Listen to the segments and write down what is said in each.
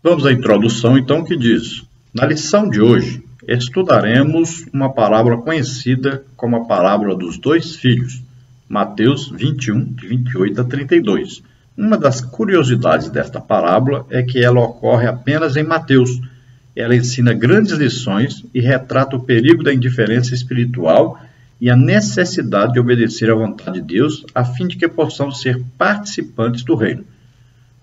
Vamos à introdução, então, que diz: na lição de hoje, estudaremos uma parábola conhecida como a parábola dos dois filhos, Mateus 21, de 28 a 32. Uma das curiosidades desta parábola é que ela ocorre apenas em Mateus. Ela ensina grandes lições e retrata o perigo da indiferença espiritual e a necessidade de obedecer à vontade de Deus, a fim de que possamos ser participantes do reino.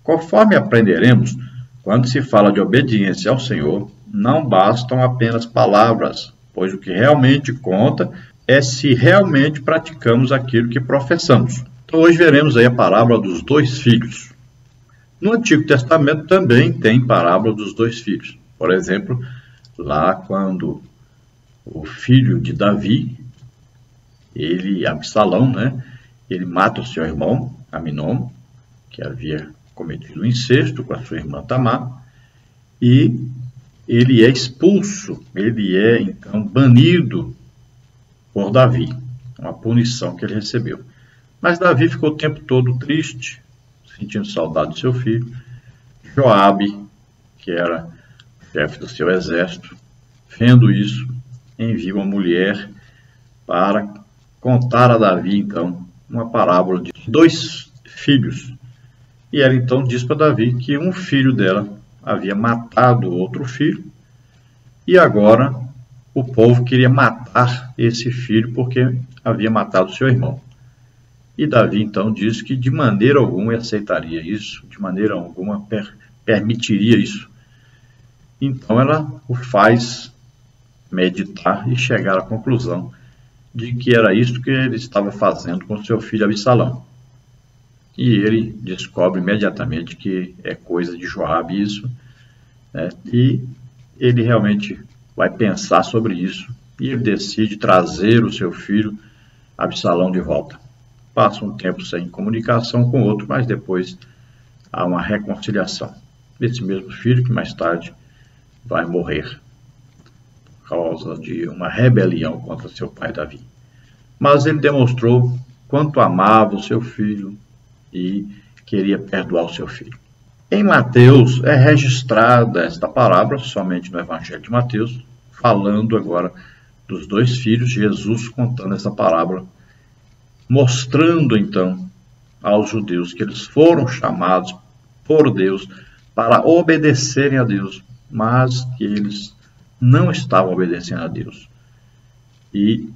Conforme aprenderemos, quando se fala de obediência ao Senhor, não bastam apenas palavras, pois o que realmente conta é se realmente praticamos aquilo que professamos. Então hoje veremos aí a parábola dos dois filhos. No Antigo Testamento também tem parábola dos dois filhos. Por exemplo, lá quando o filho de Davi, Absalão, ele mata o seu irmão, Aminon, que havia cometido incesto com a sua irmã Tamar, e ele é expulso, ele é então banido por Davi, uma punição que ele recebeu. Mas Davi ficou o tempo todo triste, sentindo saudade do seu filho. Joabe, que era chefe do seu exército, vendo isso, envia uma mulher para contar a Davi, então, uma parábola de dois filhos. E ela então diz para Davi que um filho dela havia matado outro filho e agora o povo queria matar esse filho porque havia matado seu irmão. E Davi então diz que de maneira alguma aceitaria isso, de maneira alguma permitiria isso. Então ela o faz meditar e chegar à conclusão de que era isso que ele estava fazendo com seu filho Absalão. E ele descobre imediatamente que é coisa de Joabe isso, e ele realmente vai pensar sobre isso, e ele decide trazer o seu filho Absalão de volta. Passa um tempo sem comunicação com o outro, mas depois há uma reconciliação. Esse mesmo filho que mais tarde vai morrer por causa de uma rebelião contra seu pai Davi. Mas ele demonstrou quanto amava o seu filho e queria perdoar o seu filho. Em Mateus é registrada esta parábola, somente no Evangelho de Mateus, falando agora dos dois filhos, Jesus contando essa parábola, mostrando então aos judeus que eles foram chamados por Deus para obedecerem a Deus, mas que eles não estavam obedecendo a Deus. E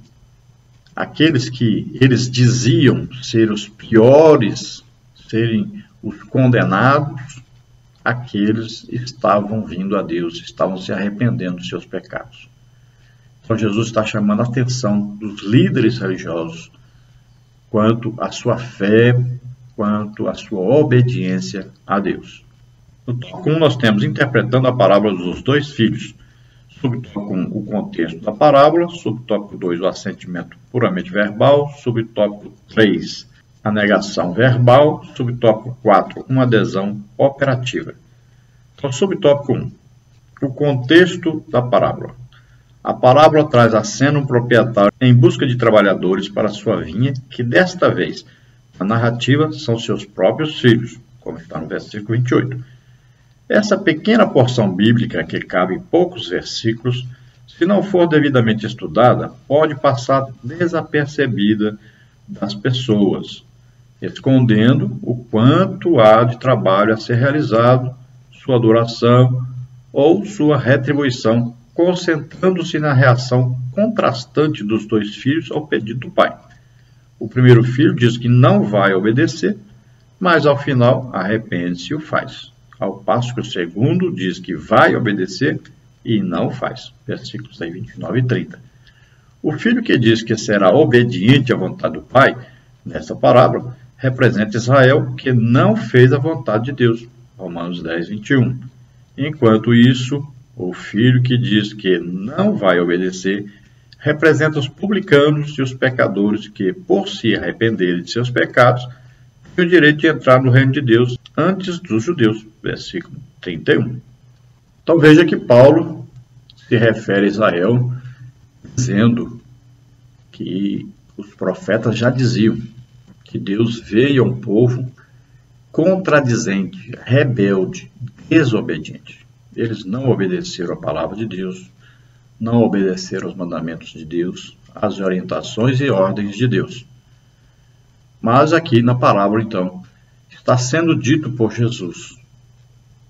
aqueles que eles diziam ser os piores, serem os condenados, aqueles estavam vindo a Deus, estavam se arrependendo dos seus pecados. Então Jesus está chamando a atenção dos líderes religiosos quanto à sua fé, quanto à sua obediência a Deus. No tópico 1 nós temos interpretando a parábola dos dois filhos. Subtópico 1, o contexto da parábola. Subtópico 2, o assentimento puramente verbal. Subtópico 3, a negação verbal. Subtópico 4, uma adesão operativa. Então, subtópico 1, o contexto da parábola. A parábola traz à cena um proprietário em busca de trabalhadores para sua vinha, que desta vez, na narrativa, são seus próprios filhos, como está no versículo 28. Essa pequena porção bíblica, que cabe em poucos versículos, se não for devidamente estudada, pode passar desapercebida das pessoas, escondendo o quanto há de trabalho a ser realizado, sua duração ou sua retribuição, concentrando-se na reação contrastante dos dois filhos ao pedido do pai. O primeiro filho diz que não vai obedecer, mas ao final arrepende-se e o faz. Ao passo que o segundo diz que vai obedecer e não o faz. Versículos 29 e 30. O filho que diz que será obediente à vontade do pai, nessa parábola, representa Israel que não fez a vontade de Deus. Romanos 10, 21. Enquanto isso, o filho que diz que não vai obedecer representa os publicanos e os pecadores que, por se arrependerem de seus pecados, têm o direito de entrar no reino de Deus antes dos judeus. Versículo 31. Então veja que Paulo se refere a Israel dizendo que os profetas já diziam que Deus veio a um povo contradizente, rebelde, desobediente. Eles não obedeceram a palavra de Deus, não obedeceram aos mandamentos de Deus, às orientações e ordens de Deus. Mas aqui na parábola, então, está sendo dito por Jesus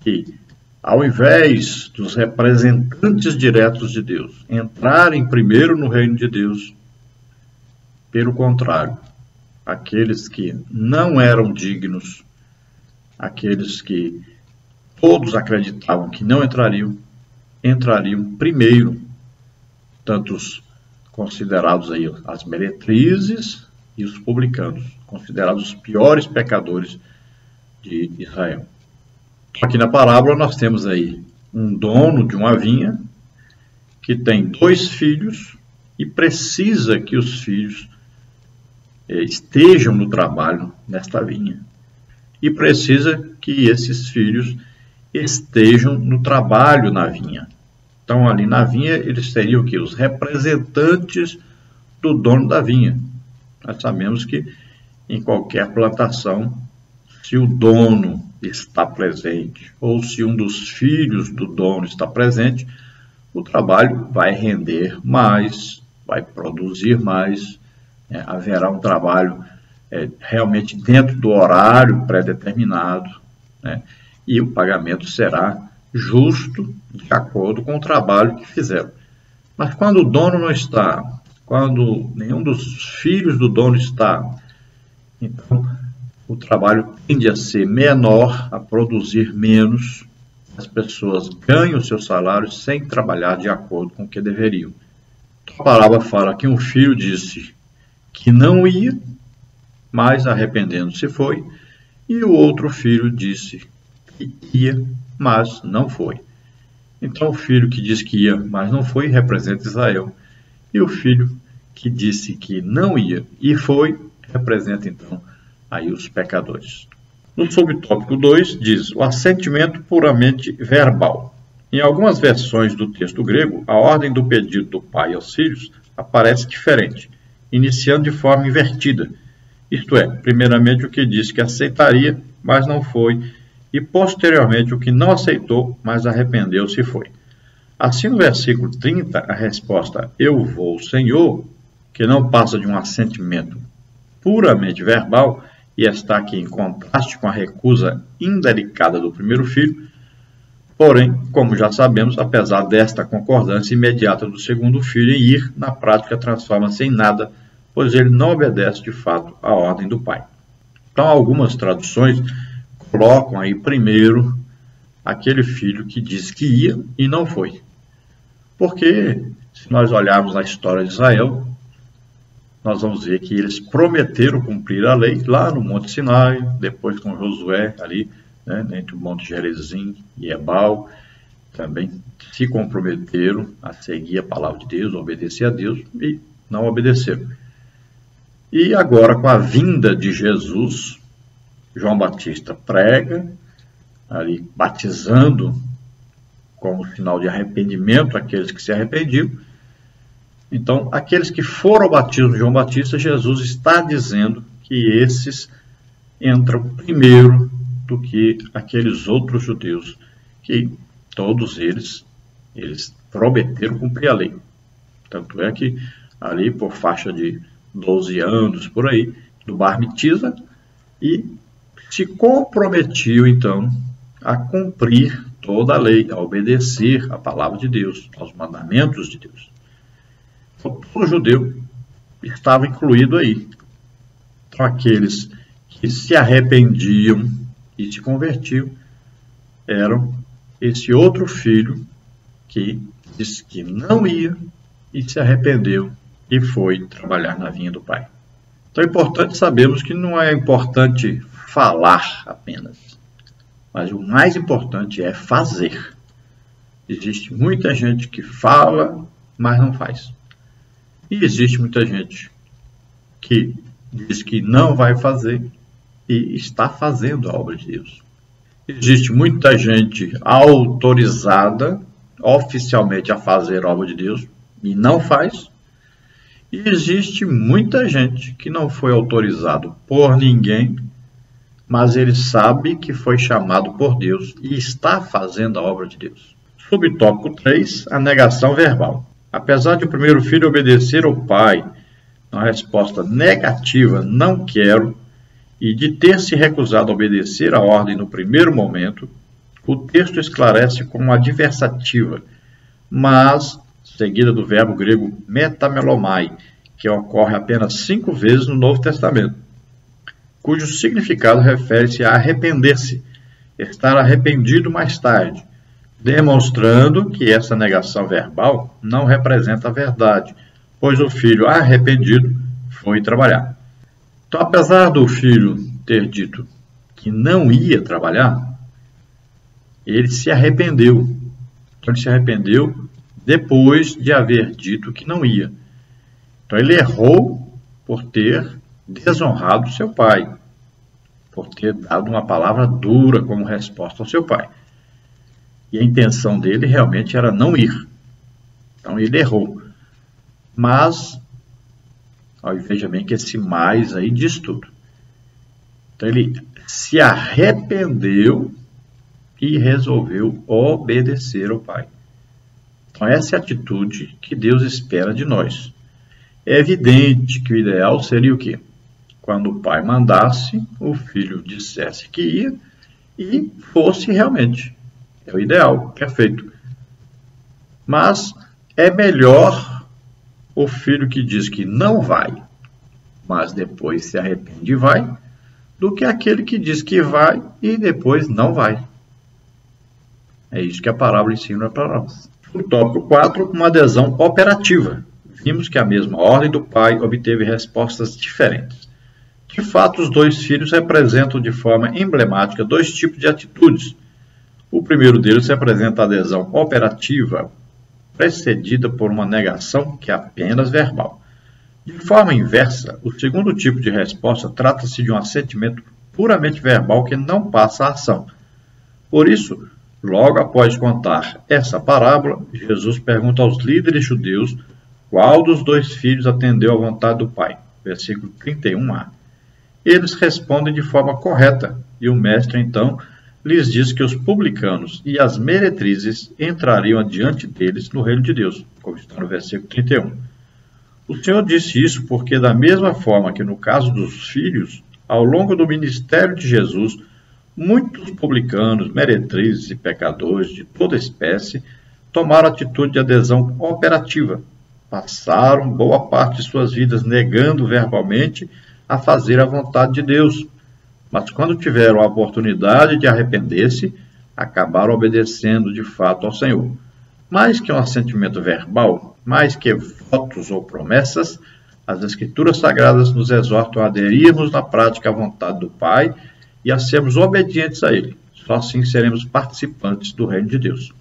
que, ao invés dos representantes diretos de Deus entrarem primeiro no reino de Deus, pelo contrário, aqueles que não eram dignos, aqueles que todos acreditavam que não entrariam primeiro, tanto os considerados aí as meretrizes e os publicanos, considerados os piores pecadores de Israel. Aqui na parábola nós temos aí um dono de uma vinha que tem 2 filhos e precisa que os filhos estejam no trabalho nesta vinha. E precisa que esses filhos estejam no trabalho na vinha. Então, ali na vinha, eles seriam o quê? Os representantes do dono da vinha. Nós sabemos que em qualquer plantação, se o dono está presente, ou se um dos filhos do dono está presente, o trabalho vai render mais, vai produzir mais, haverá um trabalho realmente dentro do horário pré-determinado, e o pagamento será justo de acordo com o trabalho que fizeram. Mas quando o dono não está, quando nenhum dos filhos do dono está, então o trabalho tende a ser menor, a produzir menos, as pessoas ganham o seu salário sem trabalhar de acordo com o que deveriam. A parábola fala que um filho disse que não ia, mas arrependendo-se foi, e o outro filho disse que ia, mas não foi. Então o filho que disse que ia, mas não foi, representa Israel, e o filho que disse que não ia e foi, representa então aí os pecadores. No subtópico 2 diz o assentimento puramente verbal. Em algumas versões do texto grego, a ordem do pedido do pai aos filhos aparece diferente, iniciando de forma invertida. Isto é, primeiramente o que disse que aceitaria, mas não foi, e posteriormente o que não aceitou, mas arrependeu-se e foi. Assim, no versículo 30, a resposta "eu vou, Senhor", que não passa de um assentimento puramente verbal, e está aqui em contraste com a recusa indelicada do primeiro filho, porém, como já sabemos, apesar desta concordância imediata do segundo filho em ir, na prática transforma-se em nada, pois ele não obedece de fato à ordem do pai. Então, algumas traduções colocam aí primeiro aquele filho que diz que ia e não foi. Porque, se nós olharmos a história de Israel, nós vamos ver que eles prometeram cumprir a lei lá no Monte Sinai, depois com Josué ali, entre o Monte Gerizim e Ebal, também se comprometeram a seguir a palavra de Deus, a obedecer a Deus, e não obedeceram. E agora, com a vinda de Jesus, João Batista prega, ali batizando como sinal de arrependimento aqueles que se arrependiam. Então, aqueles que foram ao batismo de João Batista, Jesus está dizendo que esses entram primeiro do que aqueles outros judeus, que todos eles prometeram cumprir a lei. Tanto é que ali, por faixa de 12 anos, por aí, do Bar Mitzvah, e se comprometiu, então, a cumprir toda a lei, a obedecer à palavra de Deus, aos mandamentos de Deus. Então, todo judeu estava incluído aí. Então, aqueles que se arrependiam e se convertiam eram esse outro filho que disse que não ia e se arrependeu e foi trabalhar na vinha do pai. Então é importante sabermos que não é importante falar apenas, mas o mais importante é fazer. Existe muita gente que fala, mas não faz. E existe muita gente que diz que não vai fazer e está fazendo a obra de Deus. Existe muita gente autorizada oficialmente a fazer a obra de Deus e não faz. E existe muita gente que não foi autorizado por ninguém, mas ele sabe que foi chamado por Deus e está fazendo a obra de Deus. Subtópico 3, a negação verbal. Apesar de o primeiro filho obedecer ao pai na resposta negativa, não quero, e de ter se recusado a obedecer a ordem no primeiro momento, o texto esclarece como adversativa, mas seguida do verbo grego metamelomai, que ocorre apenas 5 vezes no Novo Testamento, cujo significado refere-se a arrepender-se, estar arrependido mais tarde, demonstrando que essa negação verbal não representa a verdade, pois o filho arrependido foi trabalhar. Então, apesar do filho ter dito que não ia trabalhar, ele se arrependeu. Então, ele se arrependeu depois de haver dito que não ia. Então, ele errou por ter desonrado seu pai, por ter dado uma palavra dura como resposta ao seu pai. E a intenção dele realmente era não ir. Então, ele errou. Mas, veja bem que esse mais aí diz tudo. Então, ele se arrependeu e resolveu obedecer ao pai. Então, essa é a atitude que Deus espera de nós. É evidente que o ideal seria o quê? Quando o pai mandasse, o filho dissesse que ia e fosse realmente. É o ideal, perfeito. Mas é melhor o filho que diz que não vai, mas depois se arrepende e vai, do que aquele que diz que vai e depois não vai. É isso que a parábola ensina para nós. O tópico 4, uma adesão operativa. Vimos que a mesma ordem do pai obteve respostas diferentes. De fato, os dois filhos representam de forma emblemática 2 tipos de atitudes. O primeiro deles representa a adesão operativa, precedida por uma negação que é apenas verbal. De forma inversa, o segundo tipo de resposta trata-se de um assentimento puramente verbal que não passa à ação. Por isso, logo após contar essa parábola, Jesus pergunta aos líderes judeus qual dos 2 filhos atendeu à vontade do pai. Versículo 31a. Eles respondem de forma correta, e o mestre, então, lhes diz que os publicanos e as meretrizes entrariam adiante deles no reino de Deus, como está no versículo 31. O Senhor disse isso porque, da mesma forma que no caso dos filhos, ao longo do ministério de Jesus, muitos publicanos, meretrizes e pecadores de toda espécie tomaram atitude de adesão operativa, passaram boa parte de suas vidas negando verbalmente a fazer a vontade de Deus, mas quando tiveram a oportunidade de arrepender-se, acabaram obedecendo de fato ao Senhor. Mais que um assentimento verbal, mais que votos ou promessas, as Escrituras Sagradas nos exortam a aderirmos na prática à vontade do Pai e a sermos obedientes a Ele. Só assim seremos participantes do reino de Deus.